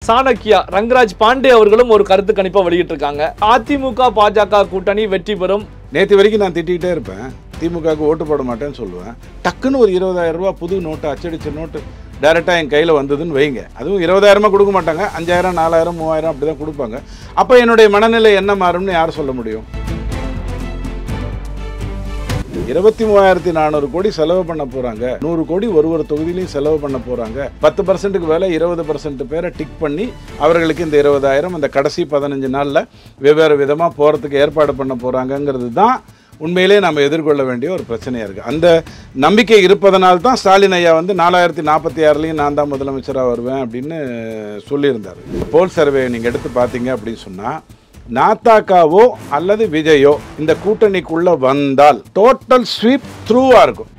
சாணக்கியா ரங்கராஜ் பாண்டே அவர்களும் ஒரு கருத்து கணிப்பை வெளியிட்டிருக்காங்க. அதிமுக பாஜக கூட்டணி வெற்றி பெறும். நேற்று வரைக்கும் நான் திட்டிகிட்டே இருப்பேன், திமுகவுக்கு ஓட்டு போட மாட்டேன்னு சொல்லுவேன். டக்குன்னு ஒரு 20,000 ரூபா புது நோட்டு, அச்சடிச்ச நோட்டு டைரெக்டாக என் கையில் வந்ததுன்னு வைங்க. அதுவும் 20,000 கொடுக்க மாட்டாங்க, 5,000 4,000 3,000 அப்படி தான் கொடுப்பாங்க. அப்போ என்னுடைய மனநிலை என்ன மாறும்னு யார் சொல்ல முடியும்? 23,400 கோடி செலவு பண்ண போகிறாங்க. 100 கோடி ஒரு தொகுதியிலையும் செலவு பண்ண போகிறாங்க. 10%க்கு மேலே 20% பேரை டிக் பண்ணி அவர்களுக்கு இந்த 20,000 அந்த கடைசி 15 நாளில் வெவ்வேறு விதமாக போகிறதுக்கு ஏற்பாடு பண்ண போகிறாங்கங்கிறது தான் உண்மையிலே நம்ம எதிர்கொள்ள வேண்டிய ஒரு பிரச்சனையாக இருக்குது. அந்த நம்பிக்கை இருப்பதனால்தான் தான் ஸ்டாலின் ஐயா 4046லையும் நான் தான் முதலமைச்சராக வருவேன் அப்படின்னு சொல்லியிருந்தார். போல் சர்வே நீங்கள் எடுத்து பார்த்தீங்க அப்படின்னு சொன்னால், நாத்தாக்காவோ அல்லது விஜயோ இந்த கூட்டணிக்குள்ள வந்தால் டோட்டல் ஸ்வீப் த்ரூவா இருக்கும்.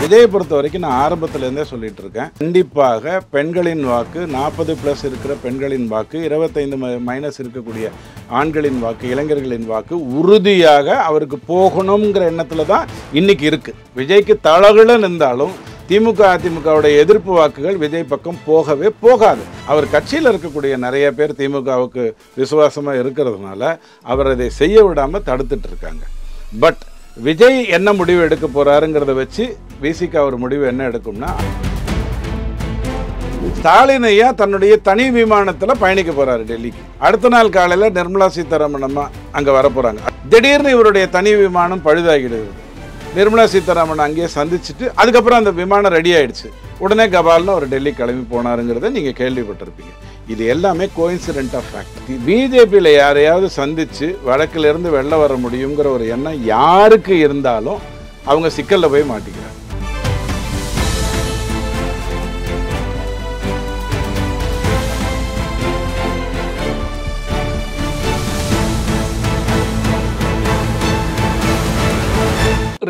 விஜயை பொறுத்த வரைக்கும் நான் ஆரம்பத்திலேருந்தே சொல்லிட்டு இருக்கேன், கண்டிப்பாக பெண்களின் வாக்கு 40+ இருக்கிற பெண்களின் வாக்கு, 25- இருக்கக்கூடிய ஆண்களின் வாக்கு, இளைஞர்களின் வாக்கு உறுதியாக அவருக்கு போகணுங்கிற எண்ணத்தில் தான் இன்னைக்கு இருக்கு. விஜய்க்கு தளகுல நின்றாலும் திமுக அதிமுகவுடைய எதிர்ப்பு வாக்குகள் விஜய் பக்கம் போகவே போகாது. அவர் கட்சியில் இருக்கக்கூடிய நிறைய பேர் திமுகவுக்கு விசுவாசமாக இருக்கிறதுனால அவர் அதை செய்ய விடாமல் தடுத்துட்டு இருக்காங்க. பட் விஜய் என்ன முடிவு எடுக்க போறாருங்கிறத வச்சு விசிக ஒரு முடிவு என்ன எடுக்கும்னா, ஸ்டாலின் ஐயா தன்னுடைய தனி விமானத்தில் பயணிக்க போறாரு டெல்லிக்கு. அடுத்த நாள் காலையில் நிர்மலா சீதாராமன் அம்மா அங்கே வர போறாங்க. திடீர்னு இவருடைய தனி விமானம் பழுதாகிடுது. நிர்மலா சீதாராமன் அங்கேயே சந்திச்சுட்டு அதுக்கப்புறம் அந்த விமானம் ரெடி ஆயிடுச்சு. உடனே கபால்னு அவர் டெல்லி கிளம்பி போனாருங்கிறத நீங்கள் கேள்விப்பட்டிருப்பீங்க. இது எல்லாமே கோயின்சிடென்ட் ஆஃப் ஃபேக்ட். பிஜேபியில் யாரையாவது சந்தித்து வழக்கிலிருந்து வெளில வர முடியுங்கிற ஒரு எண்ணம் யாருக்கு இருந்தாலும் அவங்க சிக்கலில் போய் மாட்டிக்கிறாங்க.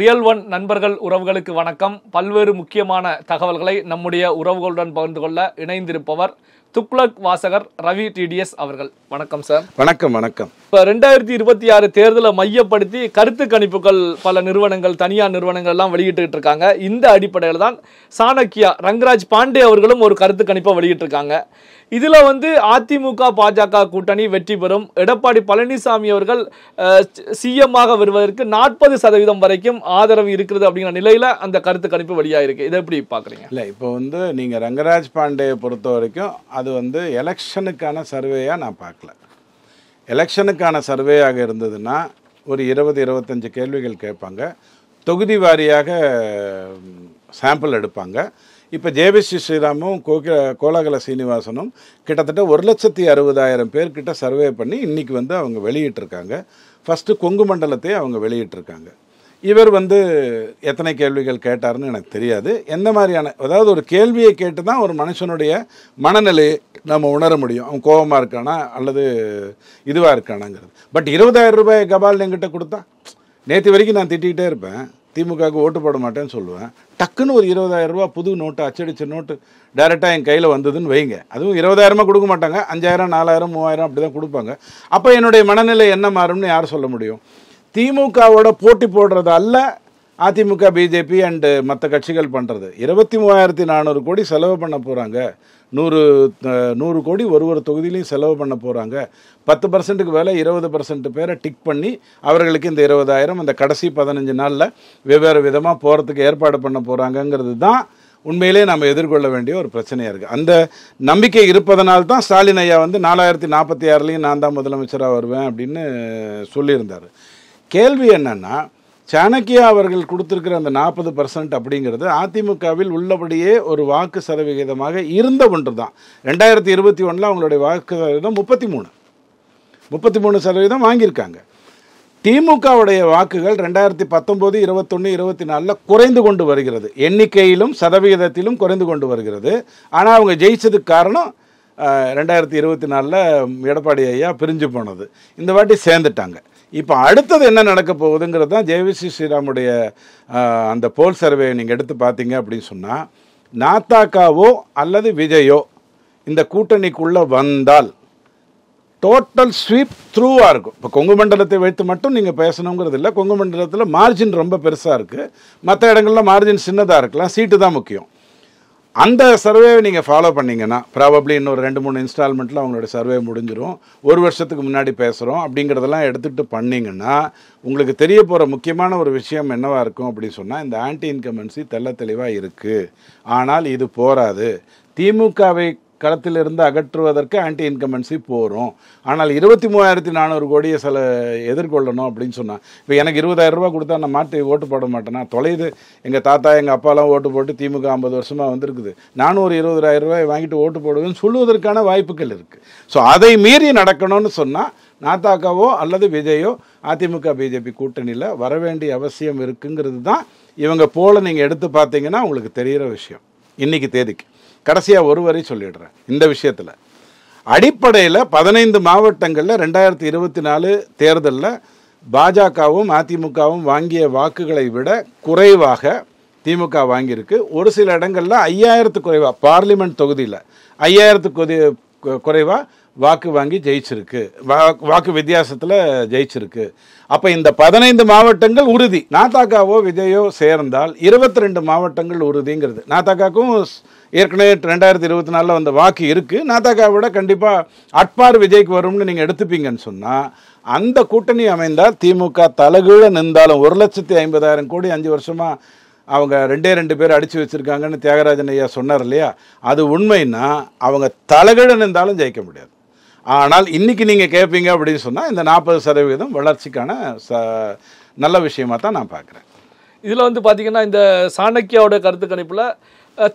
ரியல் ஒன் நண்பர்கள் உறவுகளுக்கு வணக்கம். பல்வேறு முக்கியமான தகவல்களை நம்முடைய உறவுகளுடன் பகிர்ந்து கொள்ள இணைந்திருப்பவர் துக்ளக் வாசகர் ரவி டிடிஎஸ் அவர்கள். வணக்கம் சார். வணக்கம். வணக்கம். இப்போ 2026 தேர்தலை மையப்படுத்தி கருத்து கணிப்புகள் பல நிறுவனங்கள், தனியார் நிறுவனங்கள் எல்லாம் வெளியிட்டு இருக்காங்க. இந்த அடிப்படையில் தான் சாணக்கியா ரங்கராஜ் பாண்டே அவர்களும் ஒரு கருத்து கணிப்பை வெளியிட்டிருக்காங்க. இதுல அதிமுக பாஜக கூட்டணி வெற்றி பெறும், எடப்பாடி பழனிசாமி அவர்கள் சிஎம் ஆக வருவதற்கு 40% வரைக்கும் ஆதரவு இருக்கிறது அப்படிங்கிற நிலையில அந்த கருத்து கணிப்பு வெளியாயிருக்கு. இதை எப்படி பாக்குறீங்க? இல்லை, இப்போ நீங்க ரங்கராஜ் பாண்டேயை பொறுத்த வரைக்கும் அது எலெக்ஷனுக்கான சர்வேயா நான் பார்க்கல. எலெக்ஷனுக்கான சர்வேயாக இருந்ததுன்னா ஒரு 20-25 கேள்விகள் கேட்பாங்க, தொகுதி வாரியாக சாம்பிள் எடுப்பாங்க. இப்போ ஜேபிசி ஸ்ரீராமும் கோலாகல சீனிவாசனும் கிட்டத்தட்ட 1,60,000 பேர்கிட்ட சர்வே பண்ணி இன்றைக்கி அவங்க வெளியிட்டிருக்காங்க. ஃபஸ்ட்டு கொங்கு மண்டலத்தை அவங்க வெளியிட்டிருக்காங்க. இவர் எத்தனை கேள்விகள் கேட்டார்னு எனக்கு தெரியாது. எந்த மாதிரியான, அதாவது ஒரு கேள்வியை கேட்டு தான் ஒரு மனுஷனுடைய மனநிலையை நம்ம உணர முடியும், அவன் கோபமாக இருக்கானா அல்லது இதுவாக இருக்கானாங்கிறது. பட் 20,000 ரூபாய் கபால் என்கிட்ட கொடுத்தா, நேற்று வரைக்கும் நான் திட்டிகிட்டே இருப்பேன், திமுகவுக்கு ஓட்டு போட மாட்டேன்னு சொல்லுவேன். டக்குன்னு ஒரு 20,000 ரூபா புது நோட்டு, அச்சடிச்ச நோட்டு டைரெக்டாக என் கையில் வந்ததுன்னு வைங்க. அதுவும் 20,000 கொடுக்க மாட்டாங்க, 5,000 4,000 3,000 அப்படி தான் கொடுப்பாங்க. அப்போ என்னுடைய மனநிலை என்ன மாறும்னு யார் சொல்ல முடியும்? திமுகவோட போட்டி போடுறது அல்ல அதிமுக, பிஜேபி அண்டு மற்ற கட்சிகள் பண்ணுறது. 23,400 கோடி செலவு பண்ண போகிறாங்க. 100 கோடி ஒரு தொகுதியிலையும் செலவு பண்ண போகிறாங்க. 10%க்கு மேலே 20% பேரை டிக் பண்ணி அவர்களுக்கு இந்த 20,000 அந்த கடைசி 15 நாளில் வெவ்வேறு விதமாக போகிறதுக்கு ஏற்பாடு பண்ண போகிறாங்கங்கிறது தான் உண்மையிலே நம்ம எதிர்கொள்ள வேண்டிய ஒரு பிரச்சனையாக இருக்குது. அந்த நம்பிக்கை இருப்பதனால்தான் தான் ஸ்டாலின் ஐயா 4046லையும் நான் தான் முதலமைச்சராக வருவேன் அப்படின்னு சொல்லியிருந்தார். கேள்வி என்னன்னா, சாணக்கியா அவர்கள் கொடுத்திருக்கிற அந்த 40% அப்படிங்கிறது அதிமுகவில் உள்ளபடியே ஒரு வாக்கு சதவிகிதமாக இருந்த ஒன்று தான். 2021 அவங்களுடைய வாக்கு சதவீதம் 33% வாங்கியிருக்காங்க. திமுகவுடைய வாக்குகள் 2019, 21, 24 குறைந்து கொண்டு வருகிறது. எண்ணிக்கையிலும் சதவிகிதத்திலும் குறைந்து கொண்டு வருகிறது. ஆனால் அவங்க ஜெயிச்சதுக்கு காரணம் 2024 எடப்பாடி ஐயா பிரிஞ்சு போனது. இந்த வாட்டி சேர்ந்துட்டாங்க. இப்போ அடுத்தது என்ன நடக்க போகுதுங்கிறது தான் ஜேவிசி ஸ்ரீராமுடைய அந்த போல் சர்வே நீங்கள் எடுத்து பார்த்தீங்க அப்படின்னு சொன்னால், நாத்தாக்காவோ அல்லது விஜயோ இந்த கூட்டணிக்குள்ளே வந்தால் டோட்டல் ஸ்வீப் த்ரூவாக இருக்கும். இப்போ கொங்கு மண்டலத்தை வைத்து மட்டும் நீங்கள் பேசணுங்கிறது இல்லை. கொங்கு மண்டலத்தில் மார்ஜின் ரொம்ப பெருசாக இருக்குது, மற்ற இடங்களில் மார்ஜின் சின்னதாக இருக்கலாம், சீட்டு தான் முக்கியம். அந்த சர்வேவை நீங்கள் ஃபாலோ பண்ணிங்கன்னா ப்ராபப்ளி இன்னொரு 2-3 இன்ஸ்டால்மெண்ட்டில் அவங்களோட சர்வே முடிஞ்சிடும். ஒரு வருஷத்துக்கு முன்னாடி பேசுகிறோம் அப்படிங்கிறதெல்லாம் எடுத்துகிட்டு பண்ணிங்கன்னா உங்களுக்கு தெரிய போகிற முக்கியமான ஒரு விஷயம் என்னவாக இருக்கும் அப்படின்னு சொன்னால், இந்த ஆன்டி இன்கம்பன்சி தெள்ள தெளிவாக இருக்குது. ஆனால் இது போராது. திமுகவை களத்திலிருந்து அகற்றுவதற்கு ஆன்டி இன்கம்பன்சி போகிறோம். ஆனால் 23,400 கோடியை எதிர்கொள்ளணும் அப்படின்னு சொன்னால், இப்போ எனக்கு 20,000 ரூபா கொடுத்தா நான் மாற்றி ஓட்டு போட மாட்டேன்னா? தொலைது. எங்கள் தாத்தா எங்கள் அப்பாலாம் ஓட்டு போட்டு திமுக 50 வருஷமாக வந்திருக்குது. நானும் ஒரு 20,000 ரூபாய் வாங்கிட்டு ஓட்டு போடுவேன்னு சொல்லுவதற்கான வாய்ப்புகள் இருக்குது. ஸோ அதை மீறி நடக்கணும்னு சொன்னால் நாத்தாக்காவோ அல்லது விஜயோ அதிமுக பிஜேபி கூட்டணியில் வர வேண்டிய அவசியம் இருக்குங்கிறது தான் இவங்க போல நீங்கள் எடுத்து பார்த்தீங்கன்னா உங்களுக்கு தெரிகிற விஷயம். இன்றைக்கி தேதிக்கு கடைசியாக ஒரு வரி சொல்லிடுறேன். இந்த விஷயத்தில் அடிப்படையில் 15 மாவட்டங்களில் 2024 தேர்தலில் பாஜகவும் அதிமுகவும் வாங்கிய வாக்குகளை விட குறைவாக திமுக வாங்கியிருக்கு. ஒரு சில இடங்களில் 5000 குறைவாக, பார்லிமெண்ட் தொகுதியில் 5000 குறைவாக வாக்கு வாங்கி ஜெயிச்சிருக்கு, வாக்கு வித்தியாசத்தில் ஜெயிச்சிருக்கு. அப்போ இந்த 15 மாவட்டங்கள் உறுதி. நாத்தாக்காவோ விஜயோ சேர்ந்தால் 22 மாவட்டங்கள் உறுதிங்கிறது. நாத்தாக்காவுக்கும் ஏற்கனவே 2024 வந்த வாக்கு இருக்குது. நாத்தாக்காவை விட கண்டிப்பாக அட்பார் விஜய்க்கு வரும்னு நீங்கள் எடுத்துப்பீங்கன்னு சொன்னால், அந்த கூட்டணி அமைந்தால் திமுக தலகீழ நின்றாலும் 1,50,000 கோடி 5 வருஷமாக அவங்க 2 பேர் அடித்து வச்சுருக்காங்கன்னு தியாகராஜன் ஐயா சொன்னார் இல்லையா, அது உண்மைன்னா அவங்க தலகீழ நின்றாலும் ஜெயிக்க முடியாது. ஆனால் இன்றைக்கி நீங்கள் கேட்பீங்க அப்படின்னு சொன்னால் இந்த 40% வளர்ச்சிக்கான நல்ல விஷயமாக தான் நான் பார்க்குறேன். இதில் வந்து பார்த்தீங்கன்னா இந்த சாணக்கியாவோட கருத்து கணிப்பில்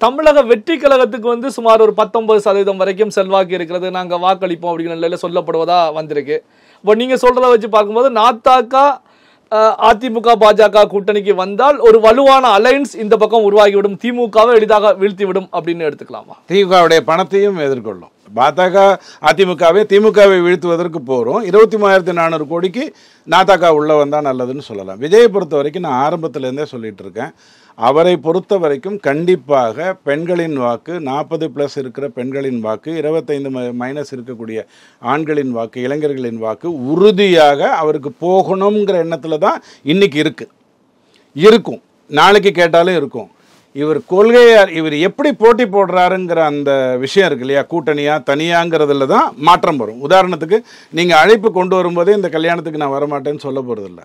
தமிழக வெற்றி கழகத்துக்கு சுமார் ஒரு 19% வரைக்கும் செல்வாக்கு இருக்கிறது, நாங்கள் வாக்களிப்போம் அப்படிங்கிற நிலையில் சொல்லப்படுவதா வந்திருக்கு. இப்போ நீங்கள் சொல்கிறத வச்சு பார்க்கும்போது நாத்தாக்கா அதிமுக பாஜக கூட்டணிக்கு வந்தால் ஒரு வலுவான அலைன்ஸ் இந்த பக்கம் உருவாகிவிடும், திமுகவை எளிதாக வீழ்த்திவிடும் அப்படின்னு எடுத்துக்கலாமா? திமுகவுடைய பணத்தையும் எதிர்கொள்ளும். பாஜக அதிமுகவை திமுகவை வீழ்த்துவதற்கு போகிறோம். 23,400 கோடிக்கு நாத்தாக்கா உள்ளே வந்தால் நல்லதுன்னு சொல்லலாம். விஜயை பொறுத்த வரைக்கும் நான் ஆரம்பத்திலேருந்தே சொல்லிட்டு இருக்கேன், அவரை பொறுத்த வரைக்கும் கண்டிப்பாக பெண்களின் வாக்கு 40+ இருக்கிற பெண்களின் வாக்கு, 25- இருக்கக்கூடிய ஆண்களின் வாக்கு, இளைஞர்களின் வாக்கு உறுதியாக அவருக்கு போகணுங்கிற எண்ணத்தில் தான் இன்றைக்கி இருக்கும். நாளைக்கு கேட்டாலும் இருக்கும். இவர் கொள்கையார், இவர் எப்படி போட்டி போடுறாருங்கிற அந்த விஷயம் இருக்கு இல்லையா, கூட்டணியா தனியாங்கிறதுல தான் மாற்றம் வரும். உதாரணத்துக்கு நீங்கள் அழைப்பு கொண்டு வரும்போதே இந்த கல்யாணத்துக்கு நான் வரமாட்டேன்னு சொல்ல போகிறதில்ல.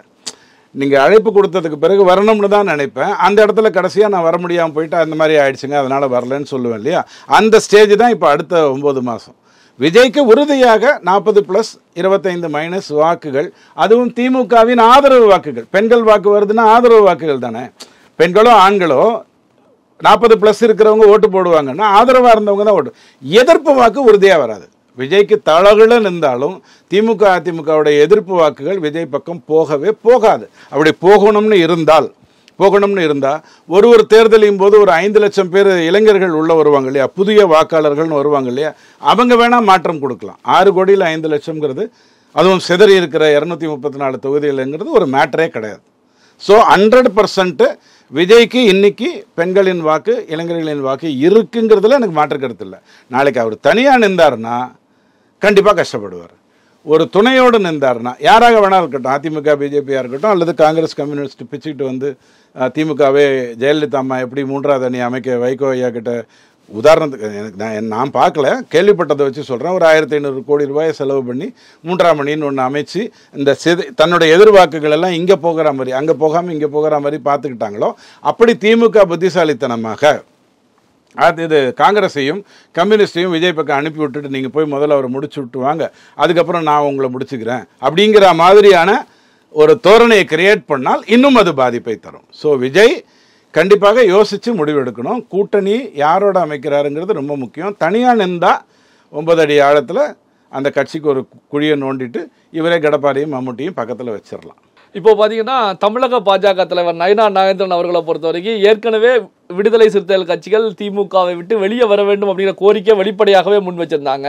நீங்கள் அழைப்பு கொடுத்ததுக்கு பிறகு வரணும்னு தான் நினைப்பேன். அந்த இடத்துல கடைசியாக நான் வர முடியாமல் போயிட்டு அந்த மாதிரி ஆயிடுச்சுங்க, அதனால் வரலன்னு சொல்லுவேன் இல்லையா. அந்த ஸ்டேஜ் தான் இப்போ அடுத்த 9 மாதம். விஜய்க்கு உறுதியாக 40+ 25- வாக்குகள், அதுவும் திமுகவின் ஆதரவு வாக்குகள். பெண்கள் வாக்கு வருதுன்னா ஆதரவு வாக்குகள் தானே. பெண்களோ ஆண்களோ 40+ இருக்கிறவங்க ஓட்டு போடுவாங்கன்னா ஆதரவாக இருந்தவங்க தான் ஓட்டு. எதிர்ப்பு வாக்கு உறுதியாக வராது. விஜய்க்கு தளகிழ நின்றாலும் திமுக அதிமுகவுடைய எதிர்ப்பு வாக்குகள் விஜய் பக்கம் போகவே போகாது. அப்படி போகணும்னு இருந்தால் ஒரு தேர்தலின் போது ஒரு 5 லட்சம் பேர் இளைஞர்கள் உள்ள வருவாங்க இல்லையா, புதிய வாக்காளர்கள்னு வருவாங்க இல்லையா, அவங்க வேணால் மாற்றம் கொடுக்கலாம். 6 கோடியில் 5 லட்சம்ங்கிறது, அதுவும் சிதறி இருக்கிற 234 தொகுதிகள்ங்கிறது ஒரு மேட்டரே கிடையாது. ஸோ 100% விஜய்க்கு இன்னைக்கு பெண்களின் வாக்கு, இளைஞர்களின் வாக்கு இருக்குங்கிறதுல எனக்கு மாற்று கருத்து இல்லை. நாளைக்கு அவர் தனியாக நின்றார்னா கண்டிப்பாக கஷ்டப்படுவார். ஒரு துணையோடு நின்றார்னா யாராக வேணாலும் இருக்கட்டும், அதிமுக பிஜேபியாக இருக்கட்டும் அல்லது காங்கிரஸ் கம்யூனிஸ்ட் பிச்சுக்கிட்டு வந்து திமுகவே ஜெயலலிதா அம்மா எப்படி 3வது அணி அமைக்க வைகோ ஐயா கிட்ட, உதாரணத்துக்கு எனக்கு நான் பார்க்கல, கேள்விப்பட்டதை வச்சு சொல்கிறேன், ஒரு 1,500 கோடி ரூபாயை செலவு பண்ணி 3ஆம் அணின்னு ஒன்று அமைச்சு இந்த தன்னுடைய எதிர்வாக்குகள் எல்லாம் இங்கே போகிற மாதிரி, அங்கே போகாமல் இங்கே போகிற மாதிரி பார்த்துக்கிட்டாங்களோ, அப்படி திமுக புத்திசாலித்தனமாக இது காங்கிரஸையும் கம்யூனிஸ்டையும் விஜய் பக்கம் அனுப்பி விட்டுட்டு நீங்கள் போய் முதல்ல அவரை முடிச்சு விட்டு வாங்க, அதுக்கப்புறம் நான் உங்களை முடிச்சுக்கிறேன் அப்படிங்கிற மாதிரியான ஒரு தோரணையை கிரியேட் பண்ணால் இன்னும் அது பாதிப்பை தரும். ஸோ விஜய் கண்டிப்பாக யோசித்து முடிவெடுக்கணும். கூட்டணி யாரோட அமைக்கிறாருங்கிறது ரொம்ப முக்கியம். தனியாக நின்றா 9 அடி ஆழத்தில் அந்த கட்சிக்கு ஒரு குழியை நோண்டிட்டு இவரே கடப்பாரையும் மம்முட்டியும் பக்கத்தில் வச்சிடலாம். இப்போ பார்த்தீங்கன்னா தமிழக பாஜக தலைவர் நயினா நாகேந்திரன் அவர்களை பொறுத்த வரைக்கும் ஏற்கனவே விடுதலை சிறுத்தைகள் கட்சிகள் திமுகவை விட்டு வெளியே வர வேண்டும் அப்படிங்கிற கோரிக்கை வெளிப்படையாகவே முன் வச்சிருந்தாங்க.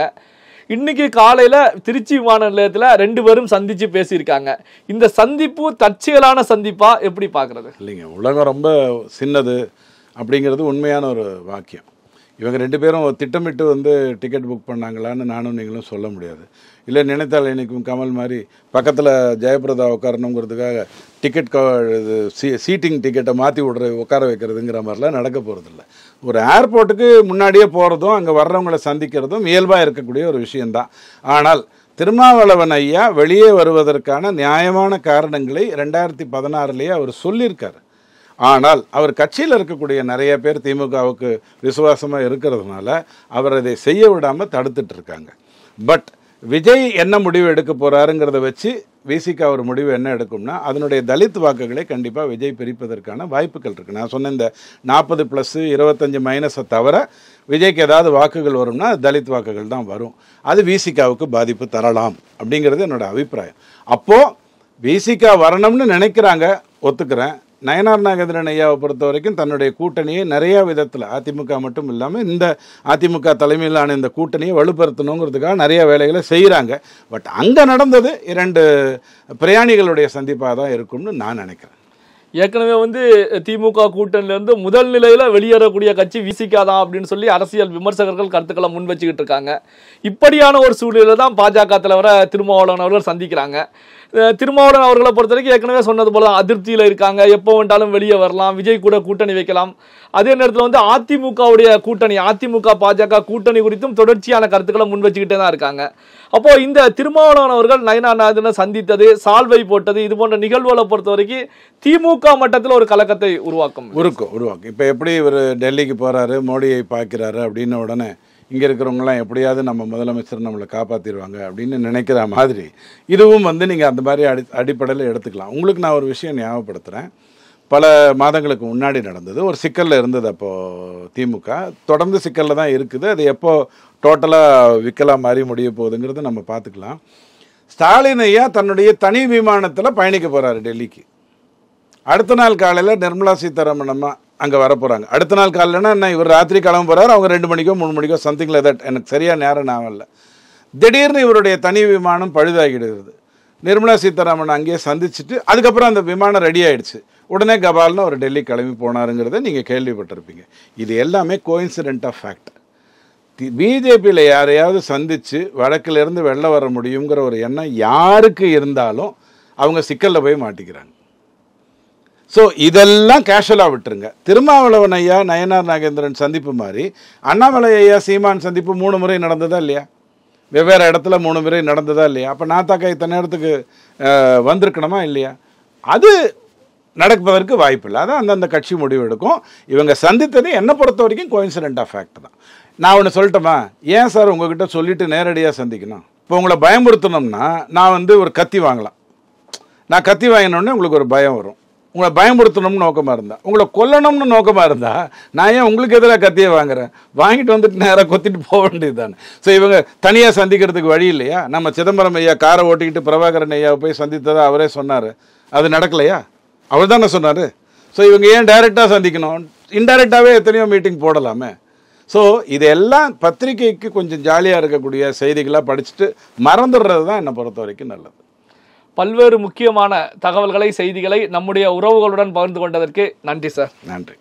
இன்னைக்கு காலையில் திருச்சி விமான நிலையத்தில் 2 பேரும் சந்தித்து பேசியிருக்காங்க. இந்த சந்திப்பு தற்செயலான சந்திப்பா எப்படி பார்க்குறது? இல்லைங்க, உலகம் ரொம்ப சின்னது அப்படிங்கிறது உண்மையான ஒரு வாக்கியம். இவங்க 2 பேரும் திட்டமிட்டு வந்து டிக்கெட் புக் பண்ணாங்களான்னு நானும் நீங்களும் சொல்ல முடியாது. இல்லை நினைத்தால் இன்றைக்கும் கமல் மாதிரி பக்கத்தில் ஜெயபிரதா உட்காரணுங்கிறதுக்காக டிக்கெட் இது சீட்டிங் டிக்கெட்டை மாற்றி உட்கார வைக்கிறதுங்கிற மாதிரிலாம் நடக்க போகிறதில்ல. ஒரு ஏர்போர்ட்டுக்கு முன்னாடியே போகிறதும் அங்கே வர்றவங்களை சந்திக்கிறதும் இயல்பாக இருக்கக்கூடிய ஒரு விஷயந்தான். ஆனால் திருமாவளவன் ஐயா வெளியே வருவதற்கான நியாயமான காரணங்களை 2016 அவர் சொல்லியிருக்கார். ஆனால் அவர் கட்சியில் இருக்கக்கூடிய நிறைய பேர் திமுகவுக்கு விசுவாசமாக இருக்கிறதுனால அவர் அதை செய்ய விடாமல் தடுத்துட்டு இருக்காங்க. பட் விஜய் என்ன முடிவு எடுக்க போகிறாருங்கிறத வச்சு விசிகா ஒரு முடிவு என்ன எடுக்கும்னா அதனுடைய தலித் வாக்குகளை கண்டிப்பாக விஜய் பிரிப்பதற்கான வாய்ப்புகள் இருக்குது. நான் சொன்ன இந்த 40+, 25- தவிர விஜய்க்கு ஏதாவது வாக்குகள் வரும்னா தலித் வாக்குகள் தான் வரும். அது விசிகாவுக்கு பாதிப்பு தரலாம் அப்படிங்கிறது என்னோட அபிப்பிராயம். அப்போது விசிகா வரணும்னு நினைக்கிறாங்க, ஒத்துக்கிறேன். நயனார் நாகேந்திரன் ஐயாவை பொறுத்த வரைக்கும் தன்னுடைய கூட்டணியை நிறையா விதத்தில் அதிமுக மட்டும் இல்லாமல் இந்த அதிமுக தலைமையிலான இந்த கூட்டணியை வலுப்படுத்தணுங்கிறதுக்காக நிறைய வேலைகளை செய்கிறாங்க. பட் அங்கே நடந்தது 2 பிரயாணிகளுடைய சந்திப்பாக தான் இருக்கும்னு நான் நினைக்கிறேன். ஏற்கனவே வந்து திமுக கூட்டணியிலேருந்து முதல் நிலையில் வெளியேறக்கூடிய கட்சி விசிகா தான் அப்படின்னு சொல்லி அரசியல் விமர்சகர்கள் கருத்துக்களை முன் வச்சுக்கிட்டு இருக்காங்க. இப்படியான ஒரு சூழ்நிலை தான் பாஜக தலைவரை திருமாவளவன் அவர்கள் சந்திக்கிறாங்க. திருமாவளவன் அவர்களை பொறுத்த வரைக்கும் ஏற்கனவே சொன்னது போல அதிருப்தியில் இருக்காங்க. எப்போ வேண்டாலும் வெளியே வரலாம், விஜய் கூட கூட்டணி வைக்கலாம். அதே நேரத்தில் வந்து அதிமுகவுடைய கூட்டணி, அதிமுக பாஜக கூட்டணி குறித்தும் தொடர்ச்சியான கருத்துக்களை முன் வச்சுக்கிட்டே தான் இருக்காங்க. அப்போ இந்த திருமாவளவன் அவர்கள் நயனார் நாகேந்திரனை சந்தித்தது, சால்வை போட்டது, இது போன்ற நிகழ்வுகளை பொறுத்த வரைக்கும் திமுக மட்டத்தில் ஒரு கலக்கத்தை உருவாக்கும். இப்போ எப்படி இவர் டெல்லிக்கு போகிறாரு, மோடியை பார்க்கிறாரு அப்படின்ன உடனே இங்கே இருக்கிறவங்களாம் எப்படியாவது நம்ம முதலமைச்சர் நம்மளை காப்பாற்றிடுவாங்க அப்படின்னு நினைக்கிற மாதிரி இதுவும் வந்து நீங்கள் அந்த மாதிரி அடிப்படையில் எடுத்துக்கலாம். உங்களுக்கு நான் ஒரு விஷயம் ஞாபகப்படுத்துகிறேன். பல மாதங்களுக்கு முன்னாடி நடந்தது, ஒரு சிக்கலில் இருந்தது. அப்போது திமுக தொடர்ந்து சிக்கலில் தான் இருக்குது. அது எப்போ டோட்டலாக விற்கலாம் மாதிரி முடிய போகுதுங்கிறது நம்ம பார்த்துக்கலாம். ஸ்டாலின் ஐயா தன்னுடைய தனி விமானத்தில் பயணிக்க போகிறாரு டெல்லிக்கு. அடுத்த நாள் காலையில் நிர்மலா சீதாராமன் அம்மா அங்கே வர போகிறாங்க. அடுத்த நாள் காலையிலனா என்ன, இவர் ராத்திரி கிளம்ப போகிறார், அவங்க 2 மணிக்கோ 3 மணிக்கோ சம்திங் லைக் தட், எனக்கு சரியாக நேரம் ஞாபகம். திடீர்னு இவருடைய தனி விமானம் பழுதாகிடுது. நிர்மலா சீதாராமன் அங்கேயே சந்திச்சுட்டு அதுக்கப்புறம் அந்த விமானம் ரெடி ஆகிடுச்சு. உடனே கபால்னு அவர் டெல்லி கிளம்பி போனாருங்கிறத நீங்கள் கேள்விப்பட்டிருப்பீங்க. இது எல்லாமே கோயின்சிடென்ட் ஆஃப் ஃபேக்ட். பிஜேபியில் யாரையாவது சந்தித்து வழக்கிலிருந்து வெளில வர முடியுங்கிற ஒரு எண்ணம் யாருக்கு இருந்தாலும் அவங்க சிக்கலில் போய் மாட்டிக்கிறாங்க. ஸோ இதெல்லாம் கேஷுவலாக விட்டுருங்க. திருமாவளவன் ஐயா நயனார் நாகேந்திரன் சந்திப்பு மாதிரி அண்ணாமலை ஐயா சீமான் சந்திப்பு 3 முறை நடந்ததா இல்லையா? வெவ்வேறு இடத்துல 3 முறை நடந்ததா இல்லையா? அப்போ நாத்தாக்கா இத்தனை நேரத்துக்கு வந்திருக்கணுமா இல்லையா? அது நடப்பதற்கு வாய்ப்பு இல்லை. அதான் அந்தந்த கட்சி முடிவு எடுக்கும். இவங்க சந்தித்தது என்னை பொறுத்த வரைக்கும் கோயின்சிடென்ட் ஆஃப் ஃபேக்ட் தான். நான் ஒன்று சொல்லட்டுமா? ஏன் சார் உங்ககிட்ட சொல்லிவிட்டு நேரடியாக சந்திக்கணும்? இப்போ உங்களை பயமுறுத்தணும்னா நான் வந்து ஒரு கத்தி வாங்கலாம். நான் கத்தி வாங்கினோடனே உங்களுக்கு ஒரு பயம் வரும். உங்களை பயமுறுத்தணும்னு நோக்கமாக இருந்தால், உங்களை கொல்லணும்னு நோக்கமாக இருந்தால் நான் ஏன் உங்களுக்கு எதிராக கத்தியை வாங்குறேன்? வாங்கிட்டு வந்துட்டு நேராக கொத்திட்டு போக வேண்டியது தானே. ஸோ இவங்க தனியாக சந்திக்கிறதுக்கு வழி இல்லையா? நம்ம சிதம்பரம் ஐயா காரை ஓட்டிக்கிட்டு பிரபாகரன் ஐயாவை போய் சந்தித்ததாக அவரே சொன்னார். அது நடக்கலையா? அவர் தானே சொன்னார். ஸோ இவங்க ஏன் டைரெக்டாக சந்திக்கணும்? இன்டைரக்டாகவே எத்தனையோ மீட்டிங் போடலாமே. ஸோ இதெல்லாம் பத்திரிகைக்கு கொஞ்சம் ஜாலியாக இருக்கக்கூடிய செய்திகளாக படிச்சுட்டு மறந்துடுறது தான் என்னை பொறுத்த வரைக்கும் நல்லது. பல்வேறு முக்கியமான தகவல்களை, செய்திகளை நம்முடைய உறவுகளுடன் பகிர்ந்து கொண்டதற்கு நன்றி சார். நன்றி.